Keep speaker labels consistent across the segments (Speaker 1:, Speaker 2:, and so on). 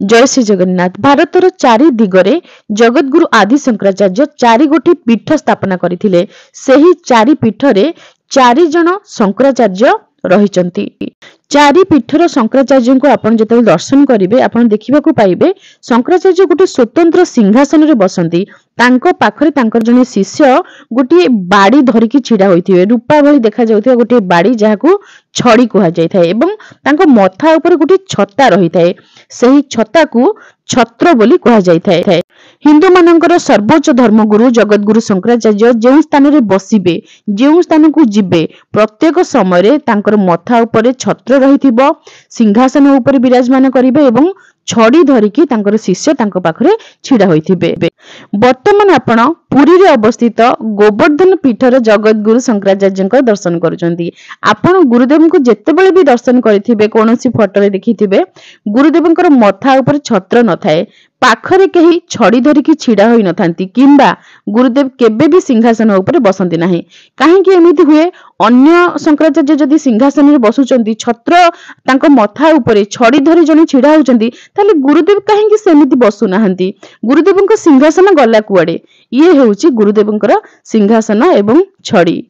Speaker 1: जय श्री जगन्नाथ। भारतर चारि दिगरे जगतगुरु आदि शंकराचार्य चारि गोटी पीठ स्थापना करथिले। सेही चारि पीठरे चारि जण शंकराचार्य रहिचंती। चारि पीठर शंकराचार्य को आपण जते दर्शन करिवे आपण देखिबाकू पाइबे शंकराचार्य गोटे स्वतंत्र सिंहासन रे बसंती। तांको पाखरे तांकर जने शिष्य गोटे बाड़ी धरिकी छिड़ा होइथिबे। रूपा भली देखा जाउथिबा गोटे बाड़ी जाहाकू छड़ी कुहा जाय थाए एवं तांको मथा ऊपर गोटे छत्ता रही थाए। सेही छत्ता को छत्र बोली कुहा जाय थाए। हिंदू मानकर सर्वोच्च धर्मगुरु जगतगुरु शंकराचार्य जो स्थान रे बसिबे जो स्थान को जिबे प्रत्येक समय रे तांकर मथा ऊपर छत्र रहिथिबो। सिंहासन ऊपर विराजमान करिवे एवं छड़ी धरिकी तांकर शिष्य तांको पाखरे छिड़ा होइथिबे। वर्तमान आपण पुरी रे अवस्थित गोवर्धन पीठर जगतगुरु शंकराचार्य दर्शन करुचंती। आपण गुरुदेव को जेतेबेले भी दर्शन करिथिबे कोनोसी फोटो रे देखिथिबे गुरुदेवंकर मथा ऊपर छत्र न थाए। पाखरे कहीं छड़ी धरिकी छिड़ा होई नथांती किंबा गुरुदेव केबे भी सिंहासन ऊपर बसंती नाही। काहेकि एमिति हुए अन्य शंकराचार्य जदि सिंहासन रे बसुचंती छत्र तांको मथा ऊपर छड़ी धरि जने छिड़ा होचंती ताले गुरुदेव काहेकि सेमिति बसु नाहंती। गुरुदेवंक सिंहासन गला कुआडे। ये हेउची गुरुदेवंकर सिंहासन एवं छड़ी।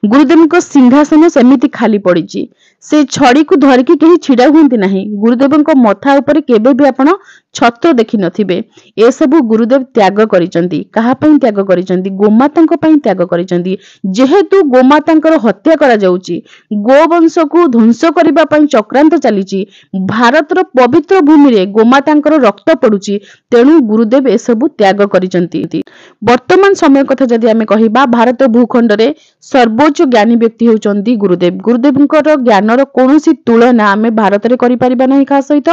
Speaker 1: गुरुदेवंक सिंहासन सेमिति खाली पड़िची। से छड़ी को धरिकी कहीं छिड़ा हुंती नाही। गुरुदेवंक मथा ऊपर केबे भी आपण छत्र देखि नथिबे। ए सब गुरुदेव त्याग करिसंती। कहा पई त्याग करिसंती? गोमातांक पई त्याग करिसंती। जेहेतु गोमातांकर हत्या करा जाउची गोवंश को ध्वंस करिबा पई चक्रांत चलीची भारतर पवित्र भूमि रे गोमातांकर रक्त पडुची तेणु गुरुदेव ए सब त्याग करिसंती। वर्तमान समय कथा जदि आमे कहिबा भारत भूखंड रे सर्वोच्च ज्ञानी व्यक्ति होचंती गुरुदेव। गुरुदेवंकर ज्ञानर कोनोसी तुलना आमे भारत रे करि परिबा नाही खास सहित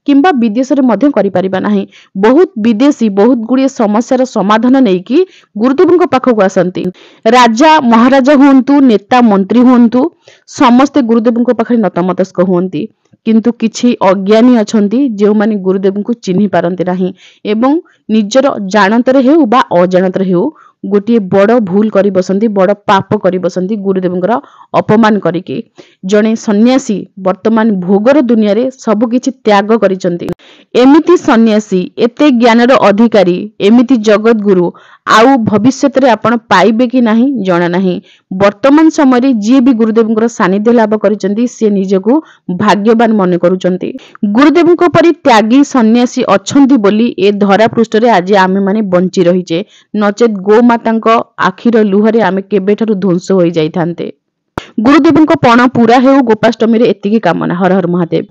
Speaker 1: किंबा विदेश रे मध्य करि परिबा नाही। बहुत विदेशी बहुत गुड़िए समस्यार समाधान नेकी गुरुदेवंक पाखक आसंती। राजा महाराजा हुंतु नेता मंत्री हुंतु समस्ते गुरुदेवंक पाखरे नतमस्तक हुंती। किंतु किछि अज्ञानी अछंती जे माने गुरुदेव को चिन्हि पारंती नाही एवं निजर जानतरे हेउ बा अजानतरे हेउ गोटे बड़ भूल करी बसंती बड़ पाप करी बसंती गुरुदेवंकर अपमान करिके। जणे सन्यासी वर्तमान भोगर दुनिया रे सब किछि त्याग करिसंती। एमिति सन्यासी एते ज्ञानर अधिकारी एमिति जगत गुरु आउ भविष्यत रे आपण पाइबे कि नाही जणा नाही। वर्तमान समय रे जे भी गुरुदेवंकर सानिध्य लाभ करिसंती से निजको भाग्यवान मन करूचंती। गुरुदेवंक परि त्यागी सन्यासी अछंती बोली ए धरा पृष्ठ रे आज आमे माने बंची रहिचे नचेत गो मातांक आखिर लुहरे आमे केबेठारु ध्वंस होई जाइथांते। गुरुदेवंक पण पूरा हेउ गोपाष्टमी रे एतिकी कामना। हर हर महादेव।